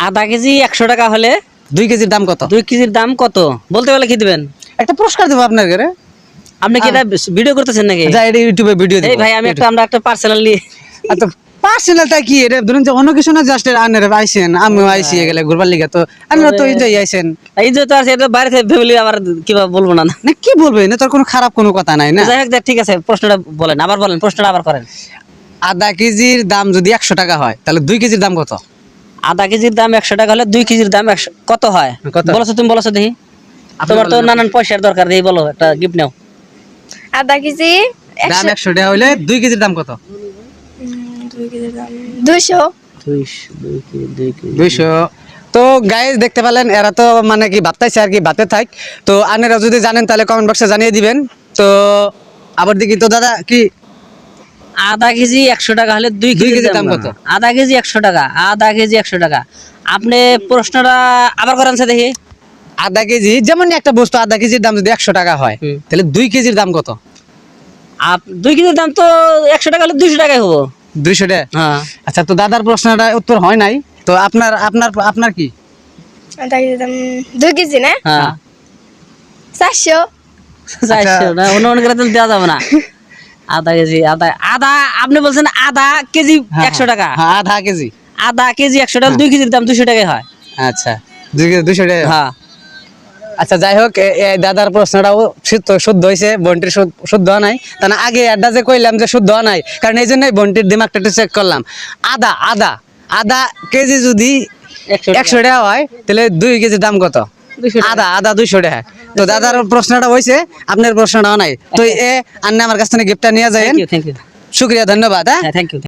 আধা কেজি 100 টাকা হলে 2 কেজির দাম কত? 2 কেজির দাম কত বলতে পারলে কি দিবেন? একটা পুরস্কার দেবো আপনাকে রে। আপনি কি এটা ভিডিও করতেছেন নাকি? যা এটা ইউটিউবে ভিডিও দেব। এই ভাই আমরা একটা পার্সোনালি তো পার্সোনালটা কি এটা ধরুন যে অন্য কিছু না, জাস্ট আনের আইছেন, আমিও আইছি গেলে ঘুরবার লিগা, তো আমরা তো এনজয় আইছেন। এই যে তো আছে এটা বাইরে থেকে ফ্যামিলি আবার কিভাবে বলবো না? না কি বলবেন, না তোর কোনো খারাপ কোনো কথা নাই না। যাই হোক ঠিক আছে, প্রশ্নটা বলেন, আবার বলেন, প্রশ্নটা আবার করেন। আধা কেজির দাম যদি 100 টাকা হয় তাহলে 2 কেজির দাম কত? আধা কেজির দাম 100 টাকা হলে 2 কেজির দাম কত হয়? কত? বলছো তুমি, বলছো দেখি। তোমার তো নানান পয়সার দরকার, দেখি বলো, একটা গিফট নাও। আধা কেজি দাম 100 টাকা হইলে 2 কেজির দাম কত? 200। 200। তো গাইস দেখতে পেলেন, এরা তো মানে কি ভাবতেছে আর কি, ভাতে থাক। তো আপনারা যদি জানেন তাহলে কমেন্ট বক্সে জানিয়ে দিবেন। তো আবার দেখি তো দাদা কি আধা কেজি 100 টাকা হলে 2 কেজির দাম কত? আধা কেজি 100 টাকা, আধা কেজি 100 টাকা। আপনি প্রশ্নটা আবার করেন সে দেখি। আধা কেজি, যেমন একটা বস্তু আধা কেজির দাম যদি 100 টাকা হয় তাহলে 2 কেজির দাম কত? 2 কেজির দাম তো 100 টাকা হলে 200 টাকাই হবো। 200 টাকা। হ্যাঁ। আচ্ছা, তো দাদার প্রশ্নটা উত্তর হয় নাই, তো আপনার আপনার আপনার কি? আধা কেজি দাম 2 কেজি না? হ্যাঁ। 400। 400 না, অন্য করে তো দেওয়া যাবে না। আধা কেজি, আধা আপনি বলছেন আধা কেজি 100 টাকা। হ্যাঁ, আধা কেজি। আধা কেজি 100 টাকা, 2 কেজির দাম 200 টাকাই হয়। আচ্ছা, 200 টাকা। হ্যাঁ। আচ্ছা, যাই হোক, এই দাদার প্রশ্নটাও শুদ্ধ হয়েছে, বন্টির শুদ্ধ হয় নাই। তা না আগে অ্যাডটা যে কইলাম যে শুদ্ধ হয় নাই, কারণ এই জন্যই বন্টির দিমাগটা একটু চেক করলাম। আধা কেজি যদি 100 টাকা হয় তাহলে 2 কেজির দাম কত? আধা 200 টাকা। তো দাদার প্রশ্নটা হয়েছে, আপনার প্রশ্নটাও নাই। তো আন্না আমার কাছ থেকে গিফটটা নিয়ে যাবেন। Thank you. শুক্রিয়া, ধন্যবাদ। হ্যাঁ, থ্যাংক ইউ।